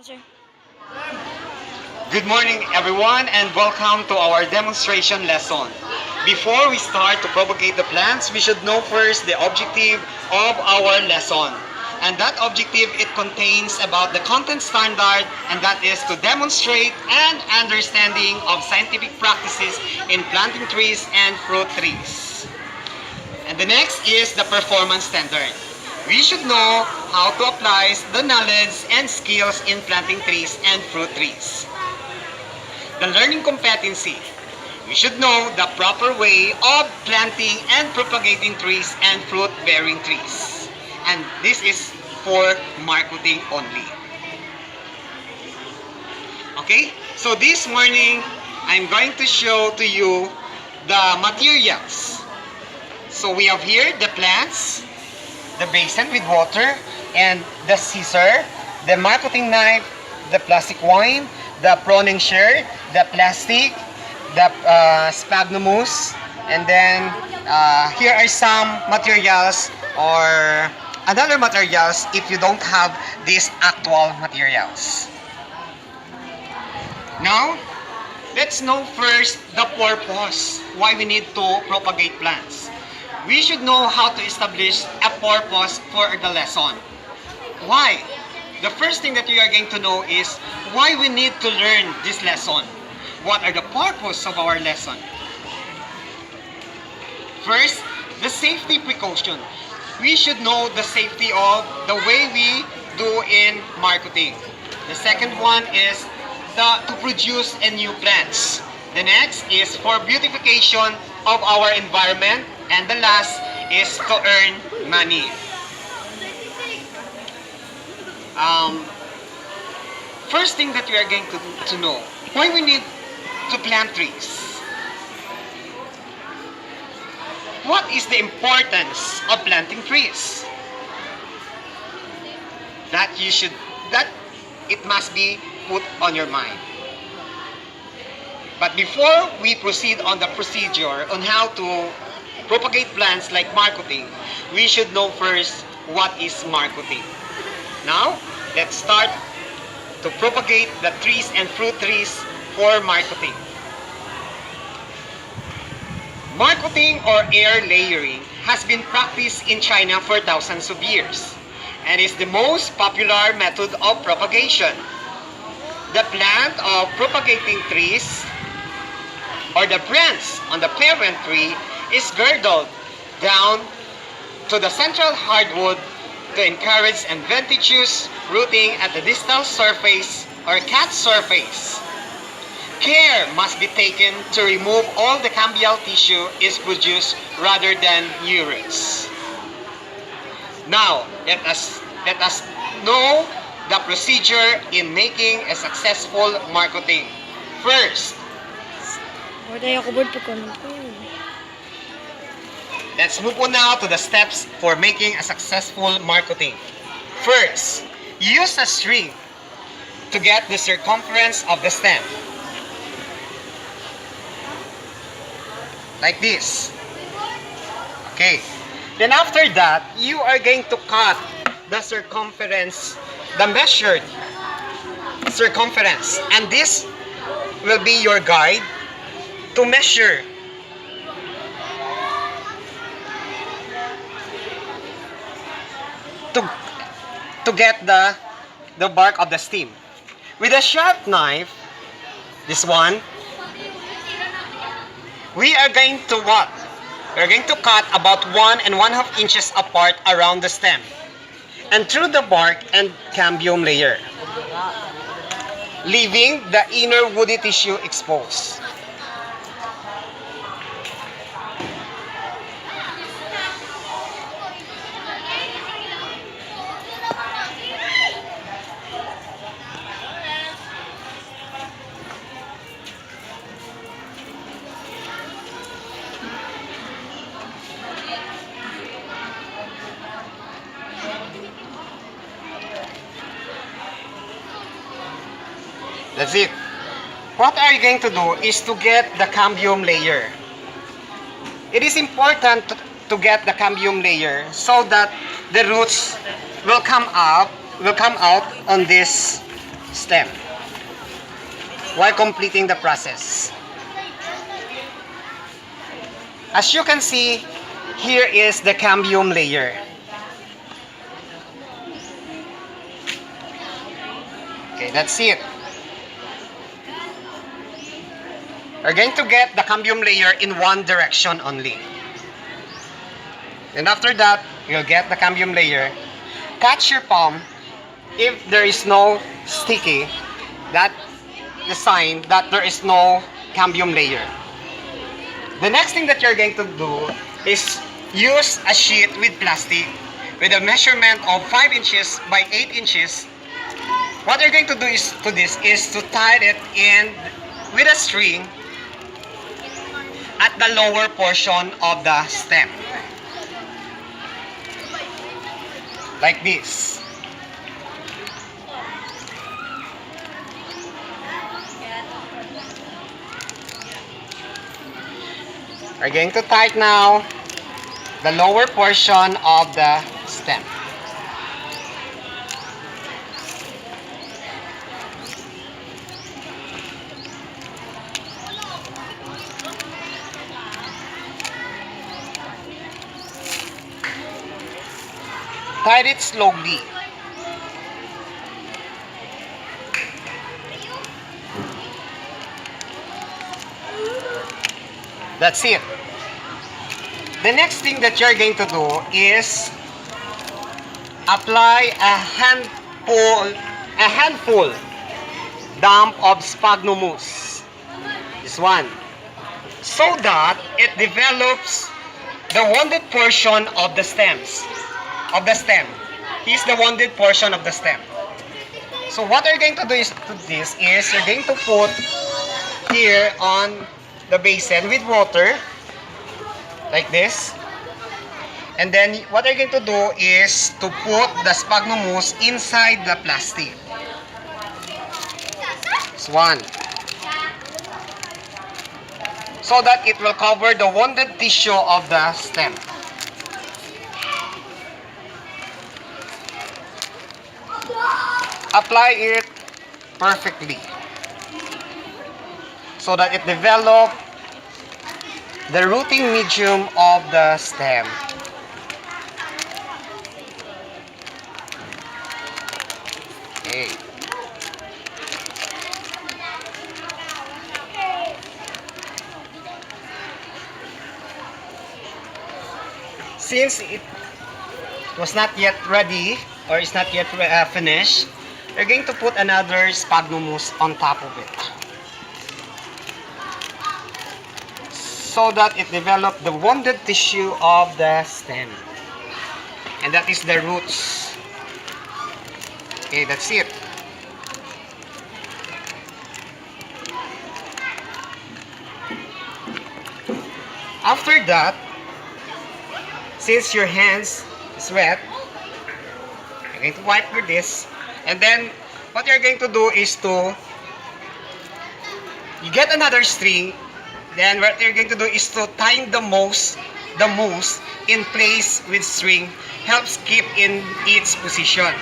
sir. Good morning everyone and welcome to our demonstration lesson. Before we start to propagate the plants, we should know first the objective of our lesson. And that objective, it contains about the content standard, and that is to demonstrate an understanding of scientific practices in planting trees and fruit trees. And the next is the performance standard. We should know how to apply the knowledge and skills in planting trees and fruit trees. The learning competency. We should know the proper way of planting and propagating trees and fruit-bearing trees. And this is for marketing only. Okay, so this morning, I'm going to show to you the materials. So we have here the plants, the basin with water, and the scissor, the marketing knife, the plastic wine, the pruning shear, the plastic, the sphagnum-mousse, and then here are some materials or other materials if you don't have these actual materials. Now, let's know first the purpose why we need to propagate plants. We should know how to establish a purpose for the lesson. Why? The first thing that you are going to know is why we need to learn this lesson. What are the purpose of our lesson? First, the safety precaution. We should know the safety of the way we do in marketing. The second one is to produce a new plants. The next is for beautification of our environment. And the last is to earn money. First thing that we are going to know, why we need to plant trees. What is the importance of planting trees? That it must be put on your mind. But before we proceed on the procedure on how to propagate plants like marketing, we should know first what is marketing. Now, let's start to propagate the trees and fruit trees for marketing. Marketing or air layering has been practiced in China for thousands of years and is the most popular method of propagation. The plant of propagating trees or the branch on the parent tree is girdled down to the central hardwood to encourage advantageous rooting at the distal surface or cut surface. Care must be taken to remove all the cambial tissue is produced rather than new roots. Now, let us know the procedure in making a successful marketing. First, let's move on now to the steps for making a successful marketing. First, use a string to get the circumference of the stem. Like this. Okay. Then after that, you are going to cut the circumference, the measured circumference. And this will be your guide to measure to get the bark of the stem. With a sharp knife, this one, we are going to what? We're going to cut about 1 1/2 inches apart around the stem and through the bark and cambium layer, leaving the inner woody tissue exposed. That's it. What are you going to do is to get the cambium layer. It is important to get the cambium layer so that the roots will come out on this stem while completing the process. As you can see, here is the cambium layer. Okay, that's it. We're going to get the cambium layer in one direction only. And after that, you'll get the cambium layer. Catch your palm. If there is no sticky, that's the sign that there is no cambium layer. The next thing that you're going to do is use a sheet with plastic with a measurement of 5 inches by 8 inches. What you're going to do is to tie it in with a string at the lower portion of the stem. Like this. We're going to tie it now the lower portion of the stem. Tie it slowly. That's it. The next thing that you're going to do is apply a handful dump of sphagnum mousse. This one. So that it develops the wounded portion of the stems. Here's the wounded portion of the stem. So what you're going to do is you're going to put here on the basin with water like this, and then what you're going to do is to put the sphagnum mousse inside the plastic. This one, so that it will cover the wounded tissue of the stem. Apply it perfectly so that it develop the rooting medium of the stem. Okay. Since it was not yet ready or is not yet finished, we're going to put another sphagnum mousse on top of it so that it develops the wounded tissue of the stem, and that is the roots. Okay, that's it. After that, since your hands is wet, you're going to wipe with this. And then, what you're going to do is you get another string. Then what you're going to do is to tie the mousse in place with string. Helps keep in its position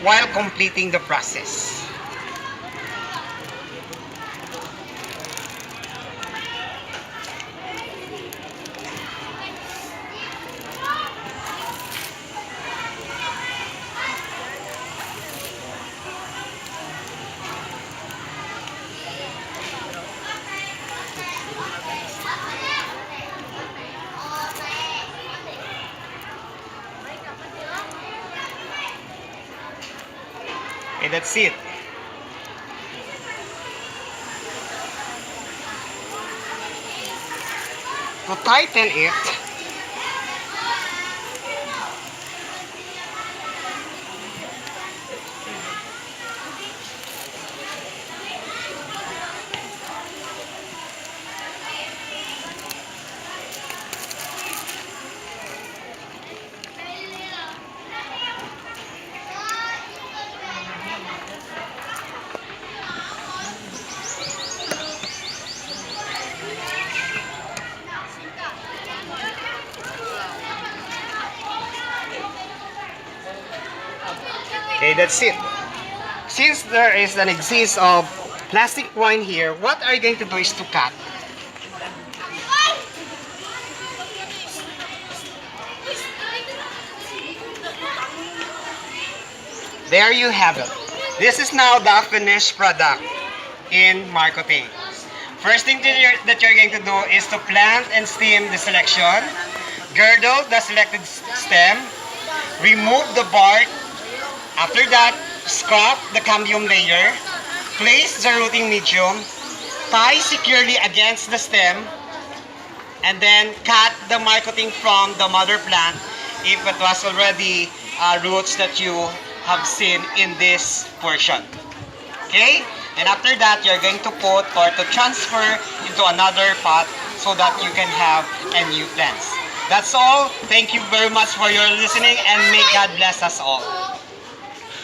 while completing the process. Okay, that's it. To tighten it, okay, that's it. Since there is an exist of plastic wine here, what are you going to do is to cut. There you have it. This is now the finished product in marketing. First thing that you're going to do is to plant and stem the selection, girdle the selected stem, remove the bark. After that, scrap the cambium layer, place the rooting medium, tie securely against the stem, and then cut the marketing from the mother plant if it was already roots that you have seen in this portion. Okay? And after that, you're going to put or to transfer into another pot so that you can have a new plants. That's all. Thank you very much for your listening, and may God bless us all.